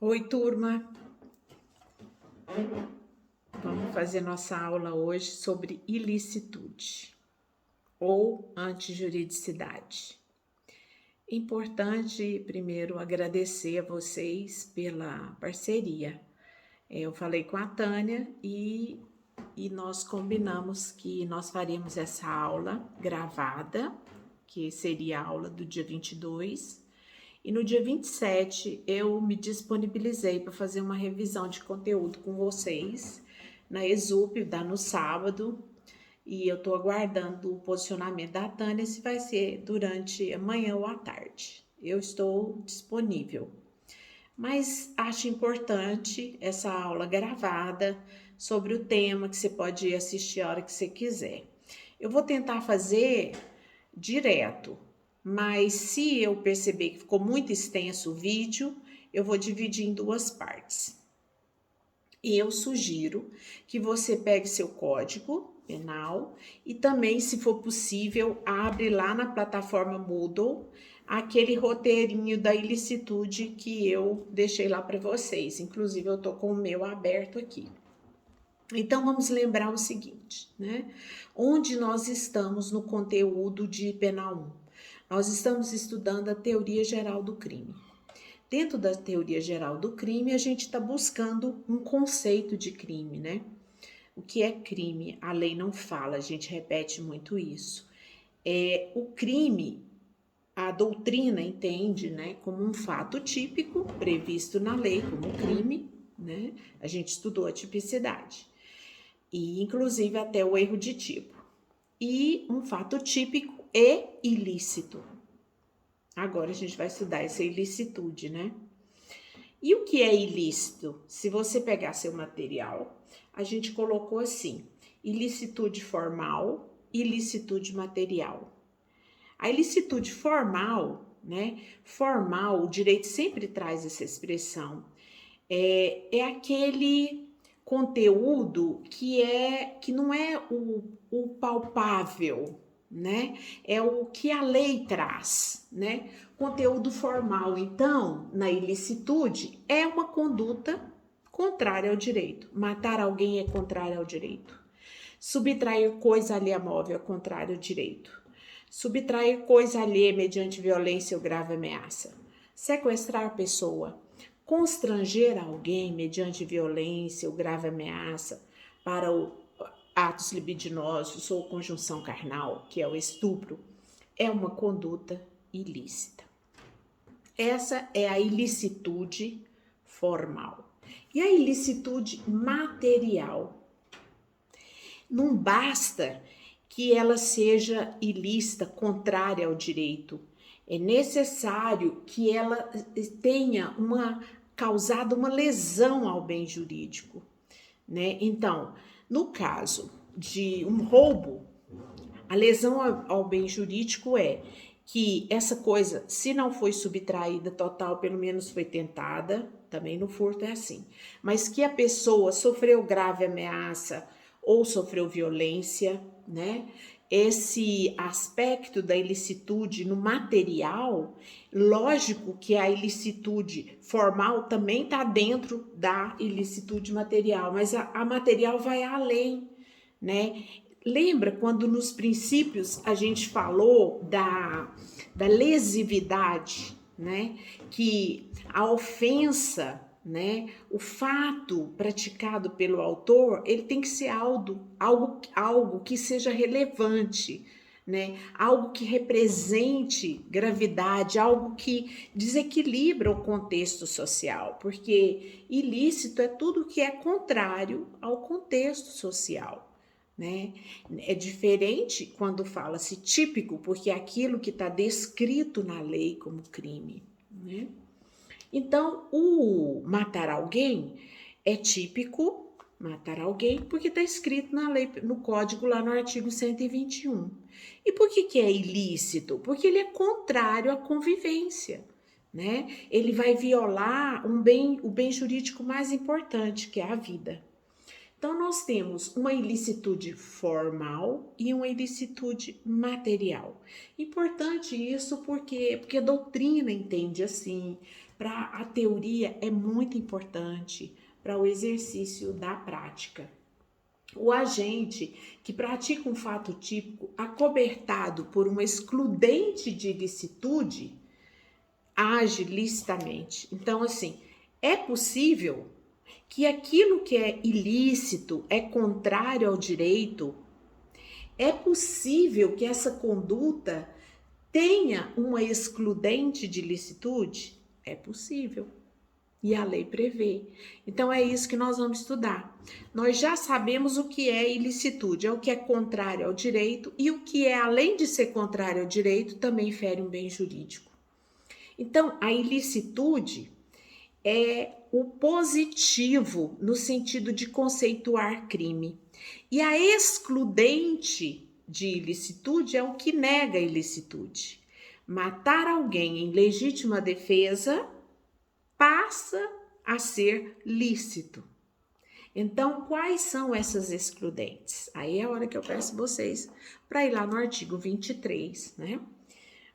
Oi, turma. Vamos fazer nossa aula hoje sobre ilicitude ou antijuridicidade. Importante, primeiro, agradecer a vocês pela parceria. Eu falei com a Tânia e nós combinamos que nós faríamos essa aula gravada, que seria a aula do dia 22. E no dia 27 eu me disponibilizei para fazer uma revisão de conteúdo com vocês na Exup, dá no sábado. E eu estou aguardando o posicionamento da Tânia se vai ser durante amanhã ou à tarde. Eu estou disponível. Mas acho importante essa aula gravada sobre o tema que você pode assistir a hora que você quiser. Eu vou tentar fazer direto, mas se eu perceber que ficou muito extenso o vídeo, eu vou dividir em duas partes. E eu sugiro que você pegue seu código penal e também, se for possível, abre lá na plataforma Moodle aquele roteirinho da ilicitude que eu deixei lá para vocês. Inclusive, eu tô com o meu aberto aqui. Então, vamos lembrar o seguinte, né? Onde nós estamos no conteúdo de Penal 1? Nós estamos estudando a teoria geral do crime. Dentro da teoria geral do crime, a gente está buscando um conceito de crime, né? O que é crime? A lei não fala, a gente repete muito isso. O crime, a doutrina entende, né, como um fato típico previsto na lei como crime, né? A gente estudou a tipicidade e inclusive até o erro de tipo. E um fato típico e ilícito. Agora a gente vai estudar essa ilicitude, né? E o que é ilícito? Se você pegar seu material, a gente colocou assim: ilicitude formal, ilicitude material. A ilicitude formal, né? Formal, o direito sempre traz essa expressão. É aquele conteúdo que não é o palpável, né? É o que a lei traz, né? Conteúdo formal, então, na ilicitude, é uma conduta contrária ao direito. Matar alguém é contrário ao direito. Subtrair coisa alheia móvel é contrário ao direito. Subtrair coisa alheia mediante violência ou grave ameaça. Sequestrar a pessoa. Constranger alguém mediante violência ou grave ameaça para atos libidinosos ou conjunção carnal, que é o estupro, é uma conduta ilícita. Essa é a ilicitude formal. E a ilicitude material? Não basta que ela seja ilícita, contrária ao direito. É necessário que ela tenha causado uma lesão ao bem jurídico, né? Então, no caso de um roubo, a lesão ao bem jurídico é que essa coisa, se não foi subtraída total, pelo menos foi tentada, também no furto é assim, mas que a pessoa sofreu grave ameaça ou sofreu violência, né? Esse aspecto da ilicitude no material, lógico que a ilicitude formal também está dentro da ilicitude material, mas a material vai além, né? Lembra quando nos princípios a gente falou da lesividade, né? Que a ofensa, né? O fato praticado pelo autor, ele tem que ser algo que seja relevante, né? Algo que represente gravidade, algo que desequilibra o contexto social, porque ilícito é tudo que é contrário ao contexto social. Né? É diferente quando fala-se típico, porque é aquilo que está descrito na lei como crime. Né? Então, o matar alguém é típico, matar alguém, porque está escrito na lei, no código, lá no artigo 121. E por que é ilícito? Porque ele é contrário à convivência. Né? Ele vai violar o bem jurídico mais importante, que é a vida. Então, nós temos uma ilicitude formal e uma ilicitude material. Importante isso porque a doutrina entende assim, para a teoria é muito importante para o exercício da prática. O agente que pratica um fato típico acobertado por uma excludente de ilicitude age licitamente. Então, assim, é possível que aquilo que é ilícito, é contrário ao direito, é possível que essa conduta tenha uma excludente de licitude? É possível. E a lei prevê. Então é isso que nós vamos estudar. Nós já sabemos o que é ilicitude, é o que é contrário ao direito e o que é, além de ser contrário ao direito, também fere um bem jurídico. Então, a ilicitude é o positivo no sentido de conceituar crime. E a excludente de ilicitude é o que nega a ilicitude. Matar alguém em legítima defesa passa a ser lícito. Então, quais são essas excludentes? Aí é a hora que eu peço vocês para ir lá no artigo 23, né?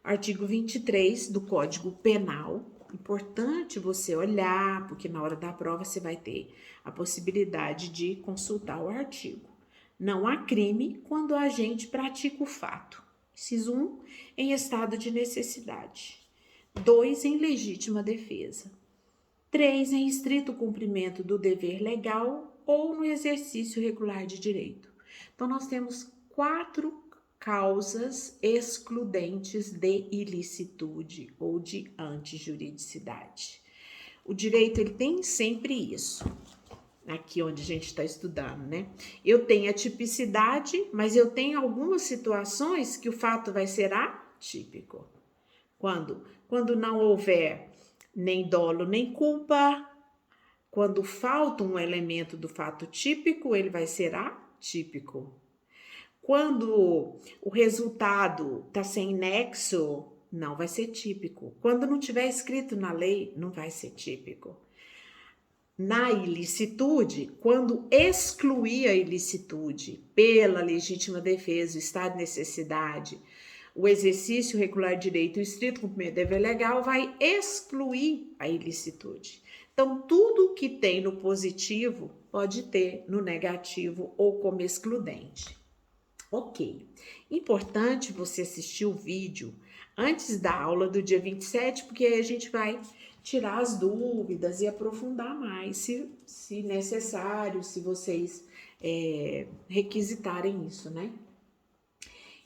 Artigo 23 do Código Penal. Importante você olhar, porque na hora da prova você vai ter a possibilidade de consultar o artigo. Não há crime quando o agente pratica o fato. Inciso 1, em estado de necessidade. 2, em legítima defesa. 3, em estrito cumprimento do dever legal ou no exercício regular de direito. Então, nós temos 4 causas excludentes de ilicitude ou de antijuridicidade. O direito, ele tem sempre isso, aqui onde a gente está estudando, né? Eu tenho a tipicidade, mas eu tenho algumas situações que o fato vai ser atípico. Quando não houver nem dolo nem culpa, quando falta um elemento do fato típico, ele vai ser atípico. Quando o resultado está sem nexo, não vai ser típico. Quando não tiver escrito na lei, não vai ser típico. Na ilicitude, quando excluir a ilicitude pela legítima defesa, o estado de necessidade, o exercício regular de direito, o estrito cumprimento do dever legal, vai excluir a ilicitude. Então, tudo que tem no positivo pode ter no negativo ou como excludente. Ok. Importante você assistir o vídeo antes da aula do dia 27, porque aí a gente vai tirar as dúvidas e aprofundar mais, se necessário, se vocês requisitarem isso, né?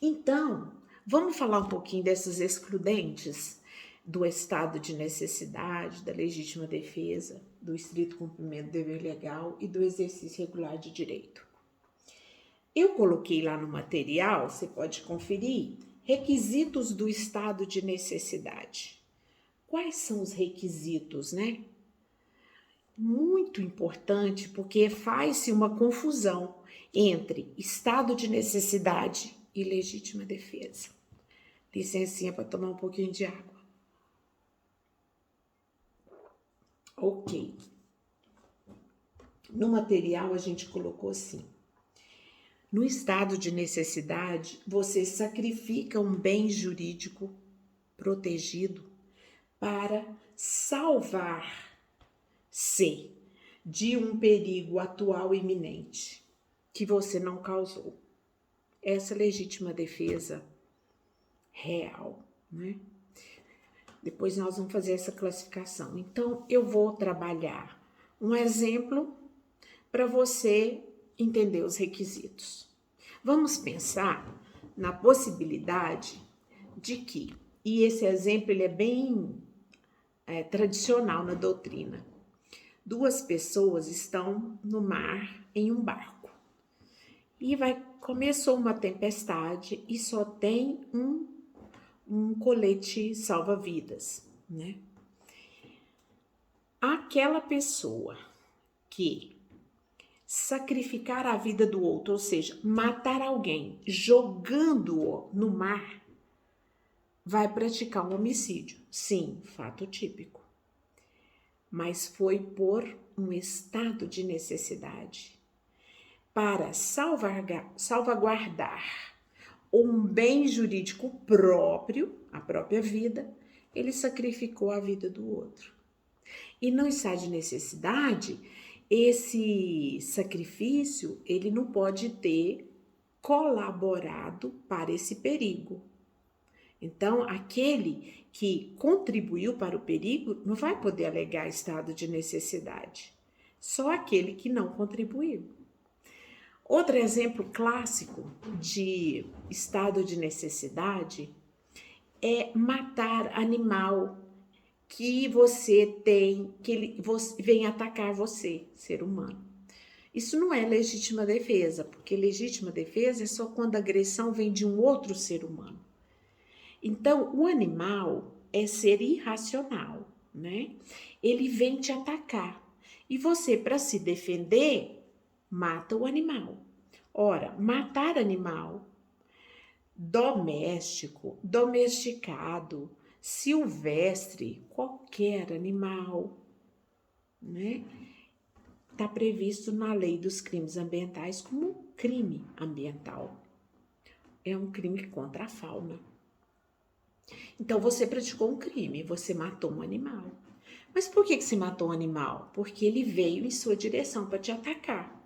Então, vamos falar um pouquinho dessas excludentes do estado de necessidade, da legítima defesa, do estrito cumprimento do dever legal e do exercício regular de direito. Eu coloquei lá no material, você pode conferir, requisitos do estado de necessidade. Quais são os requisitos, né? Muito importante, porque faz-se uma confusão entre estado de necessidade e legítima defesa. Licencinha para tomar um pouquinho de água. Ok. No material a gente colocou assim. No estado de necessidade, você sacrifica um bem jurídico protegido para salvar-se de um perigo atual iminente que você não causou. Essa legítima defesa real, né? Depois nós vamos fazer essa classificação. Então, eu vou trabalhar um exemplo para você entender os requisitos. Vamos pensar na possibilidade de que, e esse exemplo ele é bem tradicional na doutrina, 2 pessoas estão no mar em um barco e começou uma tempestade e só tem um colete salva-vidas, né? Aquela pessoa que sacrificar a vida do outro, ou seja, matar alguém jogando-o no mar, vai praticar um homicídio. Sim, fato típico. Mas foi por um estado de necessidade. para salvaguardar um bem jurídico próprio, a própria vida, ele sacrificou a vida do outro. E no estado de necessidade, esse sacrifício, ele não pode ter colaborado para esse perigo. Então, aquele que contribuiu para o perigo não vai poder alegar estado de necessidade. Só aquele que não contribuiu. Outro exemplo clássico de estado de necessidade é matar animal que você tem, que ele vem atacar você, ser humano. Isso não é legítima defesa, porque legítima defesa é só quando a agressão vem de um outro ser humano. Então, o animal é ser irracional, né? Ele vem te atacar. E você, para se defender, mata o animal. Ora, matar animal doméstico, domesticado, silvestre, qualquer animal, né? Está previsto na lei dos crimes ambientais como crime ambiental. É um crime contra a fauna. Então, você praticou um crime, você matou um animal. Mas por que você matou um animal? Porque ele veio em sua direção para te atacar.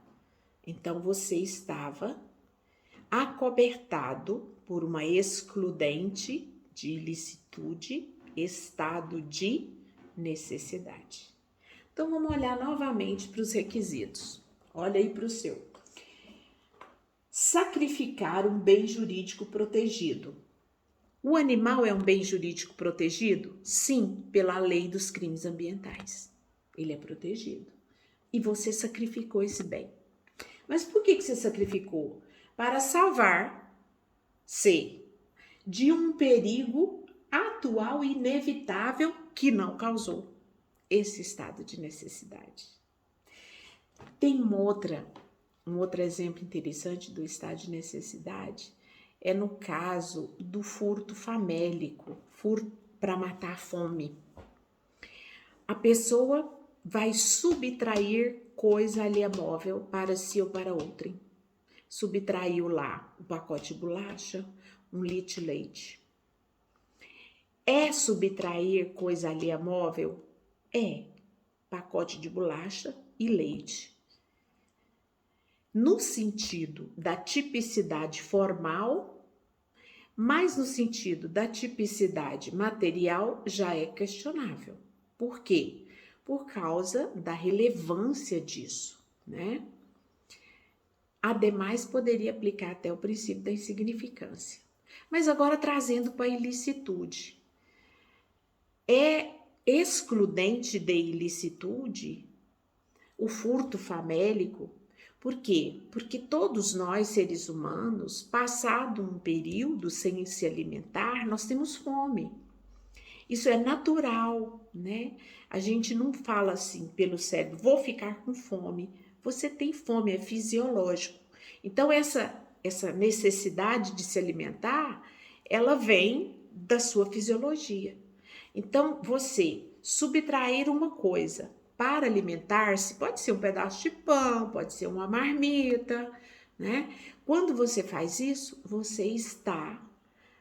Então, você estava acobertado por uma excludente de ilicitude, estado de necessidade. Então, vamos olhar novamente para os requisitos. Olha aí para o seu. Sacrificar um bem jurídico protegido. O animal é um bem jurídico protegido? Sim, pela lei dos crimes ambientais. Ele é protegido. E você sacrificou esse bem. Mas por que você sacrificou? Para salvar-se de um perigo atual e inevitável que não causou esse estado de necessidade. Tem um outro exemplo interessante do estado de necessidade, é no caso do furto famélico, furto para matar a fome. A pessoa vai subtrair coisa alienável para si ou para outrem. Subtraiu lá um pacote de bolacha, um litro de leite. É subtrair coisa alienável? É pacote de bolacha e leite. No sentido da tipicidade formal, mas no sentido da tipicidade material já é questionável. Por quê? Por causa da relevância disso, né? Ademais, poderia aplicar até o princípio da insignificância. Mas agora trazendo para a ilicitude. É excludente de ilicitude o furto famélico. Por quê? Porque todos nós, seres humanos, passado um período sem se alimentar, nós temos fome. Isso é natural, né? A gente não fala assim pelo cérebro, vou ficar com fome. Você tem fome, é fisiológico. Então, essa necessidade de se alimentar, ela vem da sua fisiologia. Então, você subtrair uma coisa para alimentar-se, pode ser um pedaço de pão, pode ser uma marmita, né? Quando você faz isso, você está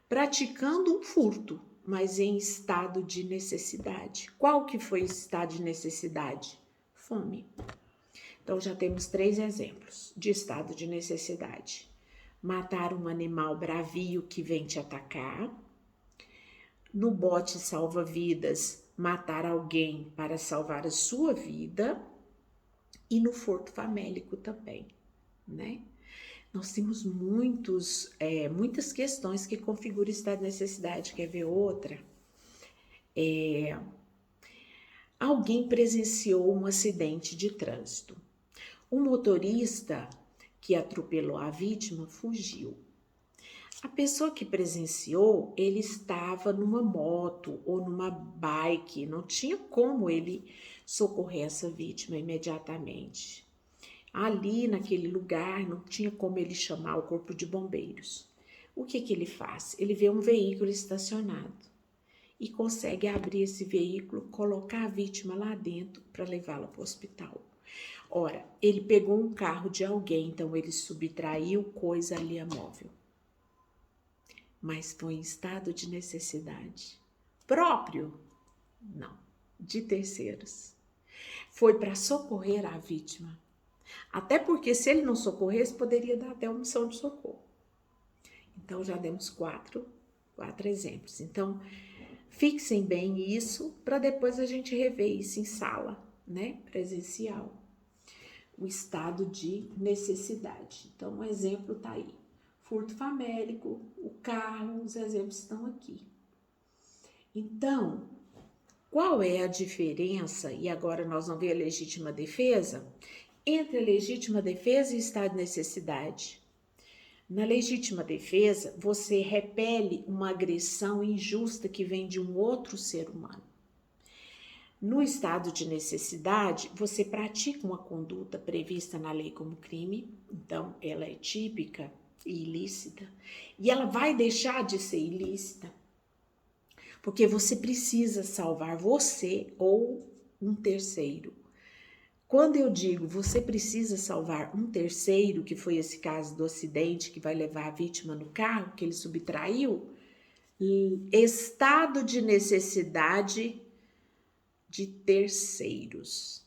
praticando um furto, mas em estado de necessidade. Qual que foi o estado de necessidade? Fome. Então, já temos 3 exemplos de estado de necessidade. Matar um animal bravio que vem te atacar. No bote salva-vidas, matar alguém para salvar a sua vida. E no furto famélico também, né? Nós temos muitas questões que configuram o estado de necessidade. Quer ver outra? Alguém presenciou um acidente de trânsito. O motorista que atropelou a vítima fugiu. A pessoa que presenciou, ele estava numa moto ou numa bike, não tinha como ele socorrer essa vítima imediatamente. Ali, naquele lugar, não tinha como ele chamar o corpo de bombeiros. O que ele faz? Ele vê um veículo estacionado e consegue abrir esse veículo, colocar a vítima lá dentro para levá-la para o hospital. Ora, ele pegou um carro de alguém, então ele subtraiu coisa alheia móvel. Mas foi em estado de necessidade próprio? Não, de terceiros. Foi para socorrer a vítima. Até porque se ele não socorresse, poderia dar até omissão de socorro. Então já demos quatro exemplos. Então, fixem bem isso para depois a gente rever isso em sala, né? Presencial. O estado de necessidade. Então, um exemplo tá aí. Furto famélico, o carro, os exemplos estão aqui. Então, qual é a diferença, e agora nós vamos ver a legítima defesa, entre a legítima defesa e estado de necessidade? Na legítima defesa, você repele uma agressão injusta que vem de um outro ser humano. No estado de necessidade, você pratica uma conduta prevista na lei como crime, então ela é típica e ilícita, e ela vai deixar de ser ilícita, porque você precisa salvar você ou um terceiro. Quando eu digo você precisa salvar um terceiro, que foi esse caso do acidente que vai levar a vítima no carro, que ele subtraiu, estado de necessidade de terceiros.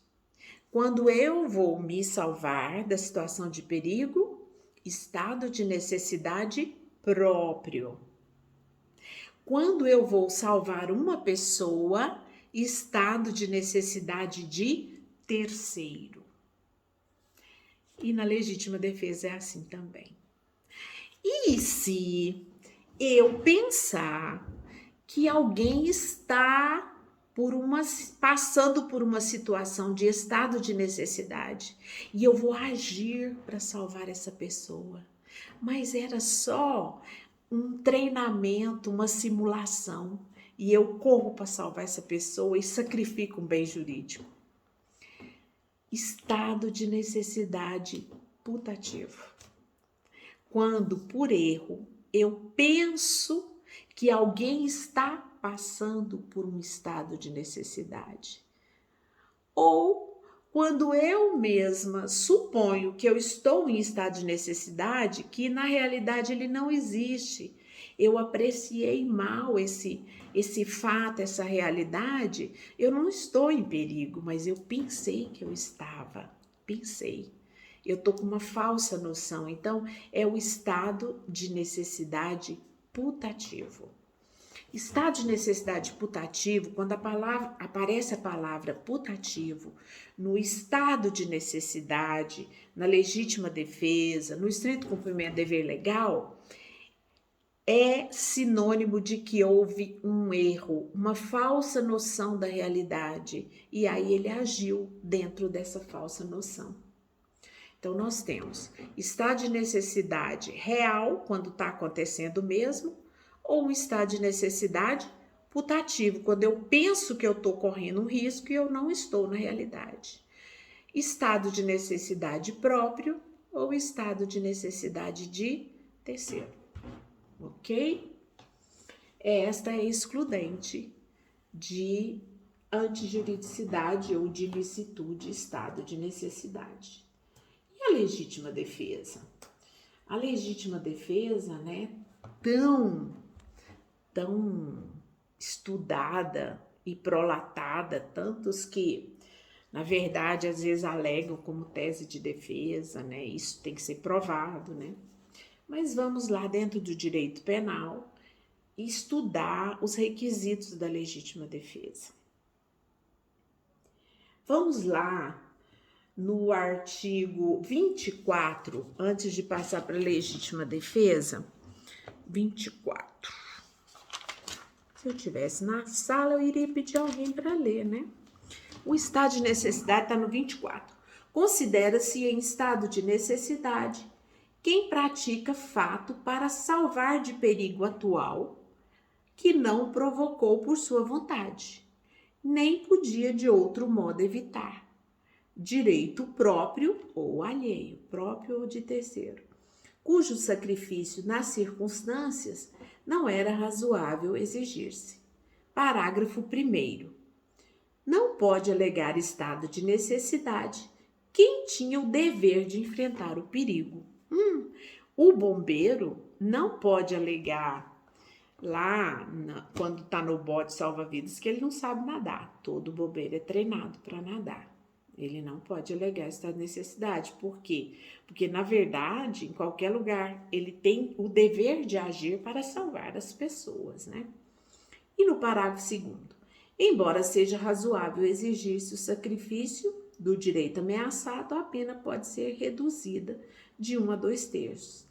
Quando eu vou me salvar da situação de perigo, estado de necessidade próprio. Quando eu vou salvar uma pessoa, estado de necessidade de terceiro. E na legítima defesa é assim também. E se eu pensar que alguém está passando por uma situação de estado de necessidade e eu vou agir para salvar essa pessoa, mas era só um treinamento, uma simulação, e eu corro para salvar essa pessoa e sacrifico um bem jurídico. Estado de necessidade putativo. Quando, por erro, eu penso que alguém está passando por um estado de necessidade. Ou quando eu mesma suponho que eu estou em estado de necessidade, que na realidade ele não existe. Eu apreciei mal esse fato, essa realidade. Eu não estou em perigo, mas eu pensei que eu estava. Pensei. Eu estou com uma falsa noção. Então, é o estado de necessidade putativo. Estado de necessidade putativo, quando aparece a palavra putativo, no estado de necessidade, na legítima defesa, no estrito cumprimento do dever legal, é sinônimo de que houve um erro, uma falsa noção da realidade, e aí ele agiu dentro dessa falsa noção. Então, nós temos estado de necessidade real, quando está acontecendo mesmo, ou um estado de necessidade putativo, quando eu penso que eu estou correndo um risco e eu não estou na realidade. Estado de necessidade próprio ou estado de necessidade de terceiro. Ok? Esta é excludente de antijuridicidade ou de licitude, estado de necessidade. E a legítima defesa? A legítima defesa, né, tão estudada e prolatada, tantos que, na verdade, às vezes alegam como tese de defesa, né? Isso tem que ser provado, né? Mas vamos lá dentro do direito penal estudar os requisitos da legítima defesa. Vamos lá no artigo 24, antes de passar para a legítima defesa, 24. Se eu estivesse na sala, eu iria pedir alguém para ler, né? O estado de necessidade está no 24. Considera-se em estado de necessidade quem pratica fato para salvar de perigo atual que não provocou por sua vontade, nem podia de outro modo evitar, direito próprio ou alheio, próprio ou de terceiro, cujo sacrifício nas circunstâncias não era razoável exigir-se. Parágrafo 1º. Não pode alegar estado de necessidade Quem tinha o dever de enfrentar o perigo? O bombeiro não pode alegar quando está no bote salva-vidas que ele não sabe nadar. Todo bombeiro é treinado para nadar. Ele não pode alegar essa necessidade. Por quê? Porque, na verdade, em qualquer lugar, ele tem o dever de agir para salvar as pessoas, né? E no parágrafo 2º, embora seja razoável exigir-se o sacrifício do direito ameaçado, a pena pode ser reduzida de 1 a 2/3.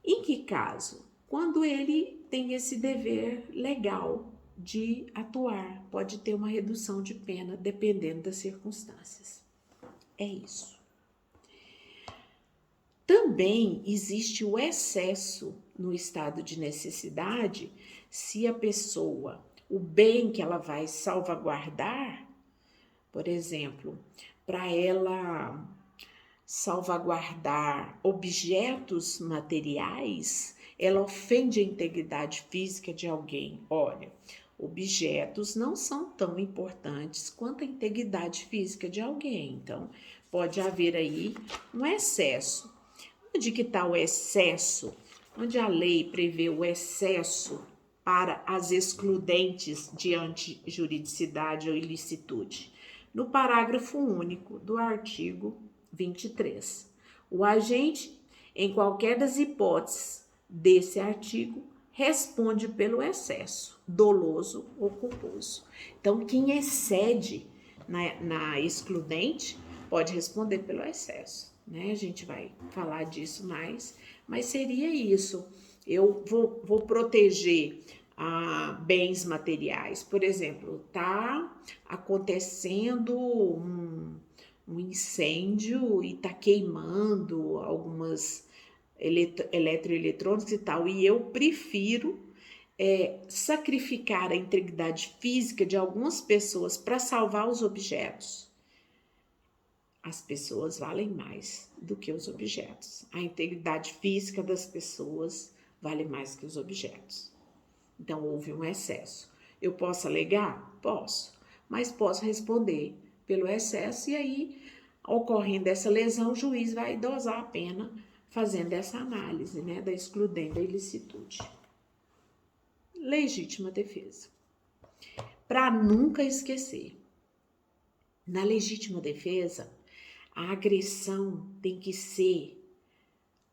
Em que caso? Quando ele tem esse dever legal de atuar, pode ter uma redução de pena dependendo das circunstâncias. É isso. Também existe o excesso no estado de necessidade se a pessoa, o bem que ela vai salvaguardar, por exemplo, para ela salvaguardar objetos materiais, ela ofende a integridade física de alguém. Olha, objetos não são tão importantes quanto a integridade física de alguém. Então, pode haver aí um excesso. Onde que está o excesso? Onde a lei prevê o excesso para as excludentes de antijuridicidade ou ilicitude? No parágrafo único do artigo 23. O agente, em qualquer das hipóteses desse artigo, responde pelo excesso, doloso ou culposo. Então, quem excede na excludente pode responder pelo excesso, né? A gente vai falar disso mais, mas seria isso. Eu vou proteger bens materiais. Por exemplo, está acontecendo um incêndio e está queimando algumas eletroeletrônicos e tal, e eu prefiro sacrificar a integridade física de algumas pessoas para salvar os objetos. As pessoas valem mais do que os objetos. A integridade física das pessoas vale mais que os objetos. Então, houve um excesso. Eu posso alegar? Posso, mas posso responder pelo excesso e aí, ocorrendo essa lesão, o juiz vai dosar a pena fazendo essa análise, né, da excludente da ilicitude. Legítima defesa. Para nunca esquecer, na legítima defesa, a agressão tem que ser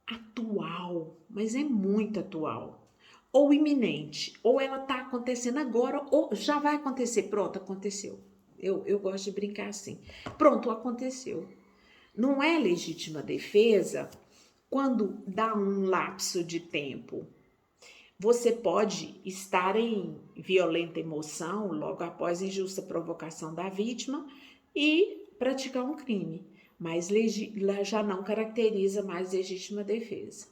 atual, mas é muito atual. Ou iminente, ou ela está acontecendo agora, ou já vai acontecer. Pronto, aconteceu. Eu gosto de brincar assim. Pronto, aconteceu. Não é legítima defesa quando dá um lapso de tempo. Você pode estar em violenta emoção logo após injusta provocação da vítima e praticar um crime, mas já não caracteriza mais legítima defesa.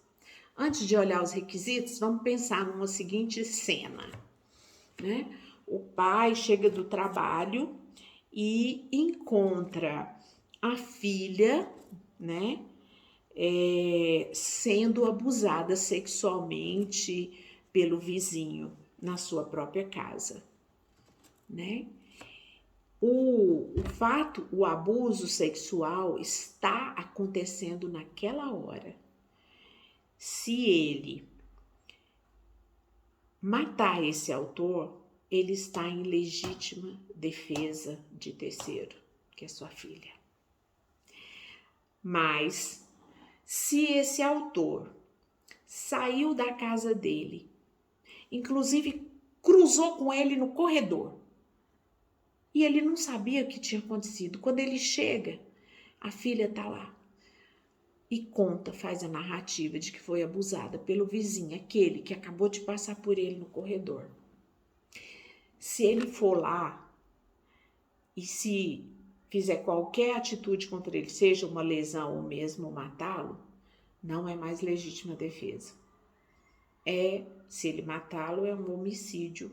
Antes de olhar os requisitos, vamos pensar numa seguinte cena, né? O pai chega do trabalho e encontra a filha, né, sendo abusada sexualmente pelo vizinho na sua própria casa, né? O abuso sexual está acontecendo naquela hora. Se ele matar esse autor, ele está em legítima defesa de terceiro, que é sua filha. Mas, se esse autor saiu da casa dele, inclusive cruzou com ele no corredor, e ele não sabia o que tinha acontecido. Quando ele chega, a filha está lá e conta, faz a narrativa de que foi abusada pelo vizinho, aquele que acabou de passar por ele no corredor. Se ele for lá e se fizer qualquer atitude contra ele, seja uma lesão ou mesmo matá-lo, não é mais legítima defesa. Se ele matá-lo, é um homicídio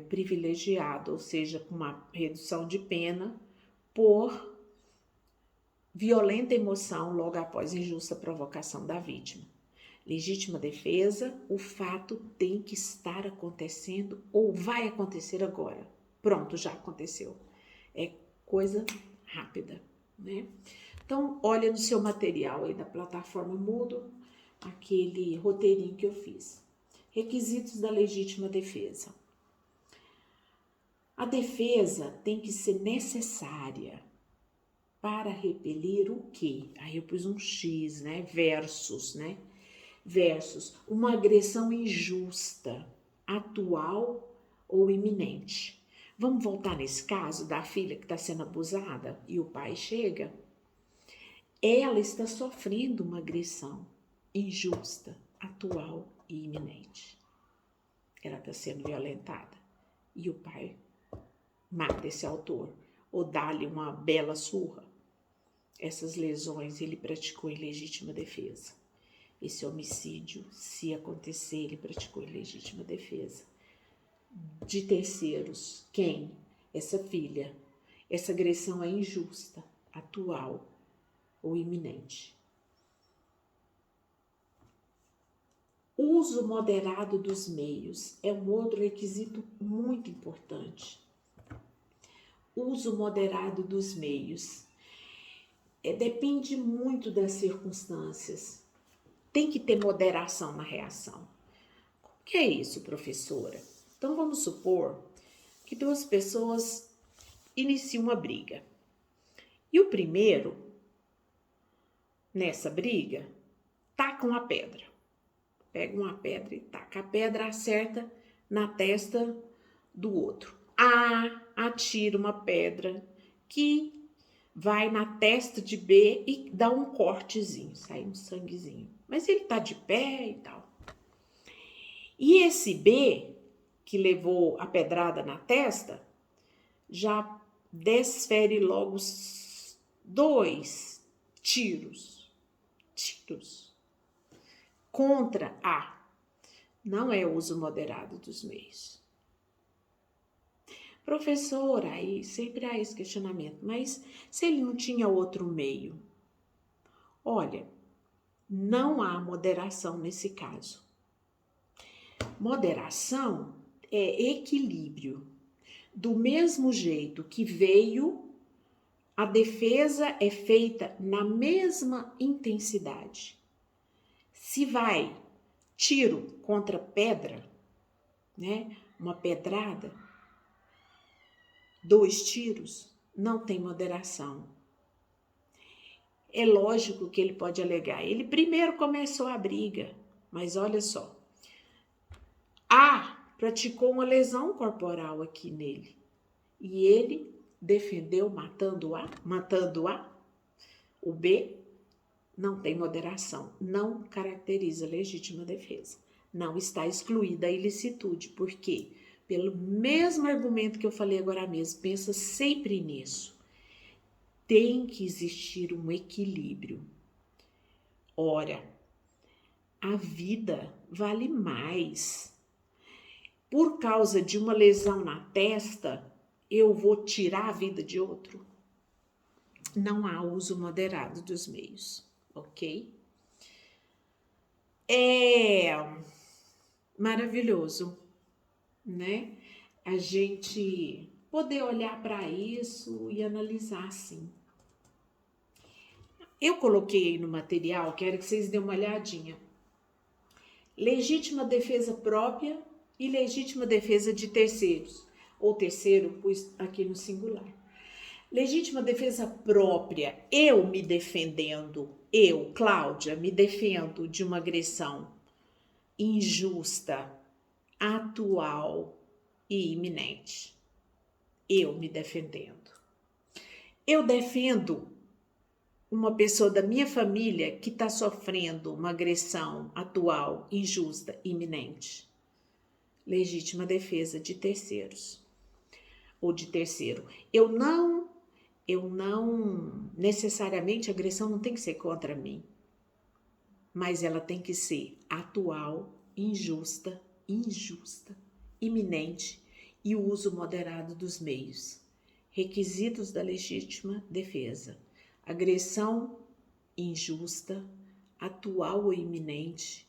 privilegiado, ou seja, com uma redução de pena por violenta emoção logo após injusta provocação da vítima. Legítima defesa, o fato tem que estar acontecendo ou vai acontecer agora. Pronto, já aconteceu. É coisa rápida. né? Então, olha no seu material aí da plataforma Moodle, aquele roteirinho que eu fiz. Requisitos da legítima defesa. A defesa tem que ser necessária para repelir o quê? Aí eu pus um X, né? Versus, né? Versus uma agressão injusta, atual ou iminente. Vamos voltar nesse caso da filha que está sendo abusada e o pai chega? Ela está sofrendo uma agressão injusta, atual e iminente. Ela está sendo violentada e o pai mata esse autor ou dá-lhe uma bela surra. Essas lesões ele praticou em legítima defesa. Esse homicídio, se acontecer, ele praticou em legítima defesa. De terceiros, quem? Essa filha. Essa agressão é injusta, atual ou iminente. Uso moderado dos meios é um outro requisito muito importante. Uso moderado dos meios. Depende muito das circunstâncias. Tem que ter moderação na reação. O que é isso, professora? Então, vamos supor que duas pessoas iniciam uma briga. E o primeiro, nessa briga, taca uma pedra. Pega uma pedra e taca. A pedra acerta na testa do outro. Atira uma pedra que vai na testa de B e dá um cortezinho, sai um sanguezinho. Mas ele tá de pé e tal. E esse B, que levou a pedrada na testa, já desfere logo 2 tiros contra A. Não é uso moderado dos meios. Professora, aí sempre há esse questionamento, mas se ele não tinha outro meio? Olha, não há moderação nesse caso. Moderação é equilíbrio. Do mesmo jeito que veio, a defesa é feita na mesma intensidade. Se vai tiro contra pedra, né? Uma pedrada, 2 tiros, não tem moderação. É lógico que ele pode alegar. Ele primeiro começou a briga, mas olha só. A praticou uma lesão corporal aqui nele. E ele defendeu matando A. O B não tem moderação, não caracteriza legítima defesa. Não está excluída a ilicitude. Por quê? Pelo mesmo argumento que eu falei agora mesmo, pensa sempre nisso. Tem que existir um equilíbrio. Ora, a vida vale mais. Por causa de uma lesão na testa, eu vou tirar a vida de outro? Não há uso moderado dos meios, ok? É maravilhoso, né? A gente poder olhar para isso e analisar assim. Eu coloquei aí no material, quero que vocês dêem uma olhadinha. Legítima defesa própria e legítima defesa de terceiros. Ou terceiro, pus aqui no singular. Legítima defesa própria, eu me defendendo, eu, Cláudia, me defendo de uma agressão injusta, atual e iminente. Eu me defendendo. Eu defendo uma pessoa da minha família que está sofrendo uma agressão atual, injusta, iminente. Legítima defesa de terceiros ou de terceiro. Eu não necessariamente, a agressão não tem que ser contra mim, mas ela tem que ser atual, injusta, iminente e o uso moderado dos meios. Requisitos da legítima defesa: agressão injusta, atual ou iminente,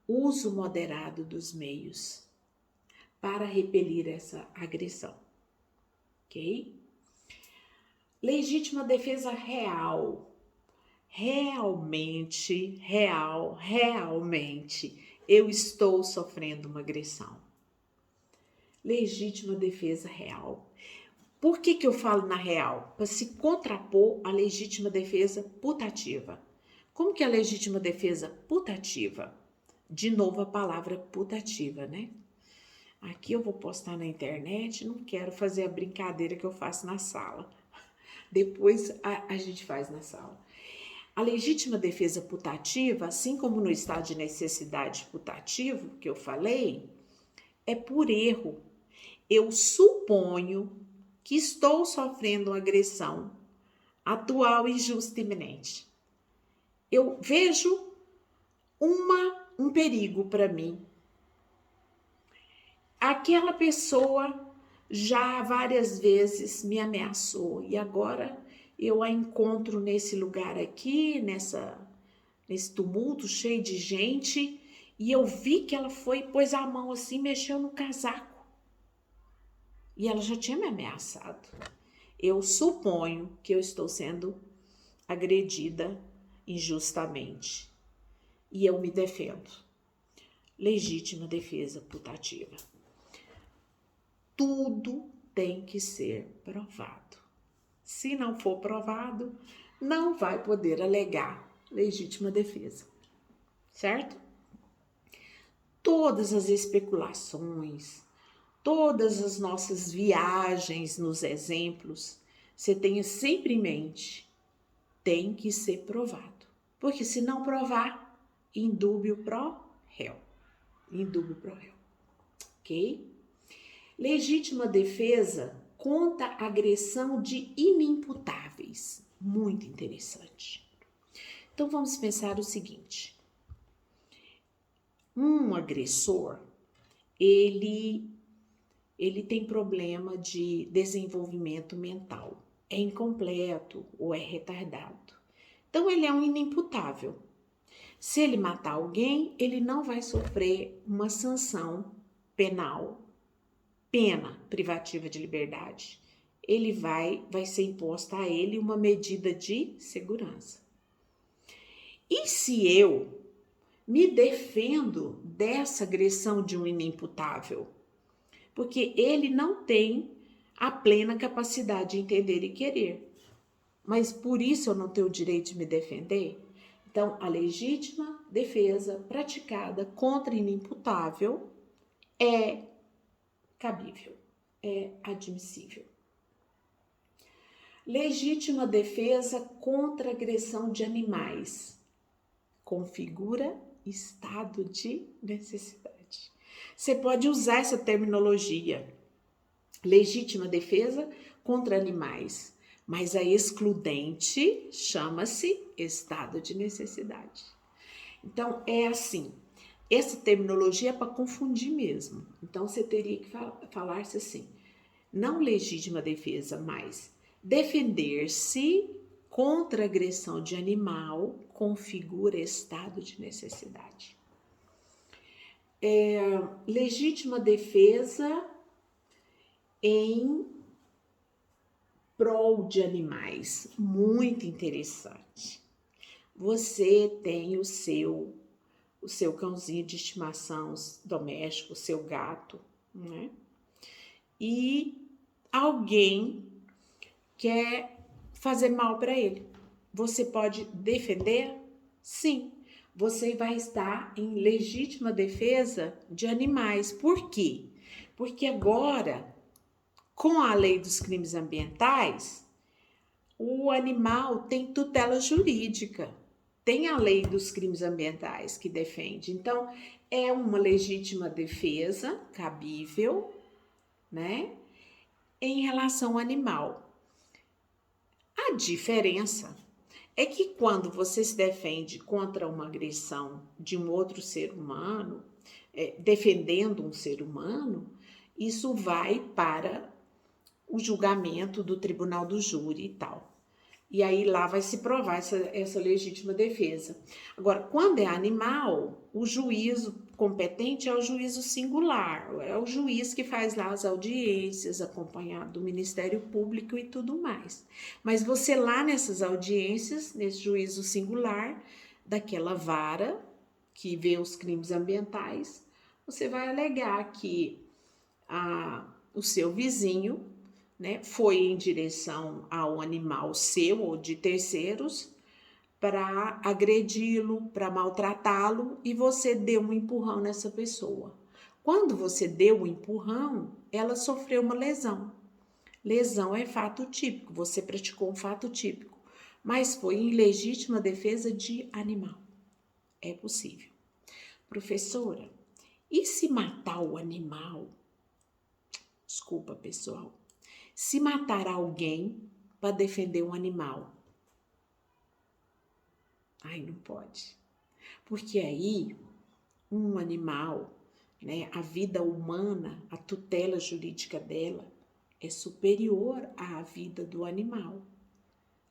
uso moderado dos meios para repelir essa agressão, ok? Legítima defesa real. Realmente, eu estou sofrendo uma agressão. Legítima defesa real. Por que eu falo na real? Para se contrapor à legítima defesa putativa. Como que é a legítima defesa putativa? De novo a palavra putativa, né? Aqui eu vou postar na internet, não quero fazer a brincadeira que eu faço na sala. Depois a gente faz na sala. A legítima defesa putativa, assim como no estado de necessidade putativo, que eu falei, é por erro. Eu suponho que estou sofrendo uma agressão atual, injusta e iminente. Eu vejo um perigo para mim. Aquela pessoa já várias vezes me ameaçou e agora eu a encontro nesse lugar aqui, nesse tumulto cheio de gente, e eu vi que ela pôs a mão assim, mexeu no casaco. E ela já tinha me ameaçado. Eu suponho que eu estou sendo agredida injustamente. E eu me defendo. Legítima defesa putativa. Tudo tem que ser provado. Se não for provado, não vai poder alegar legítima defesa. Certo? Todas as especulações, todas as nossas viagens nos exemplos, você tenha sempre em mente, tem que ser provado. Porque se não provar, indúbio pro réu. Indúbio pro réu. Ok? Legítima defesa contra agressão de inimputáveis. Muito interessante. Então vamos pensar o seguinte. Um agressor, ele tem problema de desenvolvimento mental. É incompleto ou é retardado. Então, ele é um inimputável. Se ele matar alguém, ele não vai sofrer uma sanção penal, pena privativa de liberdade. Ele vai ser imposta a ele uma medida de segurança. E se eu me defendo dessa agressão de um inimputável? Porque ele não tem a plena capacidade de entender e querer. Mas por isso eu não tenho o direito de me defender? Então, a legítima defesa praticada contra inimputável é cabível, é admissível. Legítima defesa contra agressão de animais. Configura estado de necessidade. Você pode usar essa terminologia, legítima defesa contra animais, mas a excludente chama-se estado de necessidade. Então, é assim, essa terminologia é para confundir mesmo. Então, você teria que falar-se assim, não legítima defesa, mas defender-se contra agressão de animal configura estado de necessidade. Legítima defesa em prol de animais, muito interessante. Você tem o seu cãozinho de estimação doméstico, o seu gato, né? E alguém quer fazer mal para ele. Você pode defender? Sim. Você vai estar em legítima defesa de animais. Por quê? Porque agora, com a lei dos crimes ambientais, o animal tem tutela jurídica. Tem a lei dos crimes ambientais que defende. Então, é uma legítima defesa cabível, né, em relação ao animal. A diferença é que quando você se defende contra uma agressão de um outro ser humano, defendendo um ser humano, isso vai para o julgamento do tribunal do júri e tal. E aí lá vai se provar essa legítima defesa. Agora, quando é animal, o juízo competente é o juízo singular, é o juiz que faz lá as audiências, acompanhado do Ministério Público e tudo mais. Mas você lá nessas audiências, nesse juízo singular, daquela vara que vê os crimes ambientais, você vai alegar que o seu vizinho, né, foi em direção ao animal seu ou de terceiros para agredi-lo, para maltratá-lo e você deu um empurrão nessa pessoa. Quando você deu um empurrão, ela sofreu uma lesão. Lesão é fato típico, você praticou um fato típico, mas foi em legítima defesa de animal. É possível. Professora, e se matar o animal? Desculpa, pessoal. Se matar alguém para defender um animal, ai, não pode. Porque aí, um animal, né, a vida humana, a tutela jurídica dela é superior à vida do animal.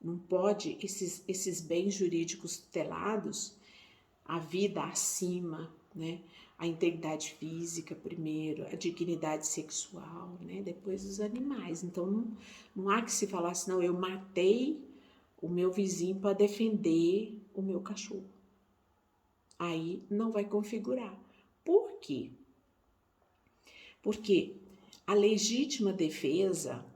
Não pode, esses bens jurídicos tutelados, a vida acima, né, a integridade física primeiro, a dignidade sexual, né, depois os animais. Então, não há que se falar assim, não, eu matei o meu vizinho para defender o meu cachorro. Aí não vai configurar. Por quê? Porque a legítima defesa,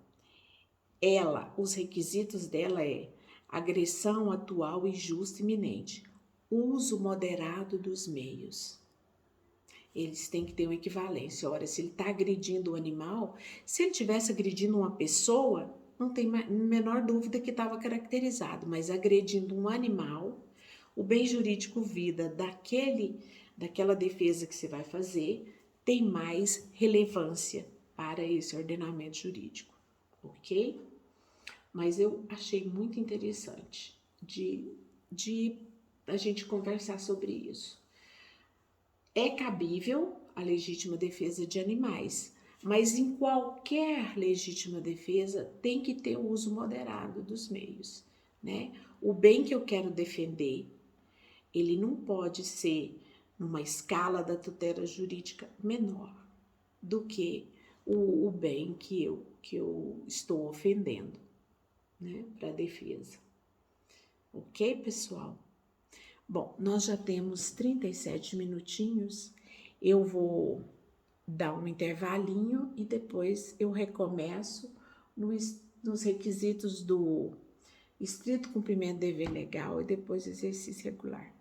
os requisitos dela é agressão atual e justa iminente, uso moderado dos meios. Eles têm que ter uma equivalência. Ora, se ele está agredindo o animal, se ele estivesse agredindo uma pessoa, não tem menor dúvida que estava caracterizado, mas agredindo um animal, o bem jurídico vida daquela defesa que você vai fazer tem mais relevância para esse ordenamento jurídico, ok? Mas eu achei muito interessante de a gente conversar sobre isso. É cabível a legítima defesa de animais, mas em qualquer legítima defesa tem que ter o uso moderado dos meios, né? O bem que eu quero defender, ele não pode ser numa escala da tutela jurídica menor do que o bem que eu estou ofendendo, né, para a defesa. Ok, pessoal? Bom, nós já temos 37 minutinhos, eu vou dar um intervalinho e depois eu recomeço nos requisitos do estrito cumprimento do dever legal e depois exercício regular.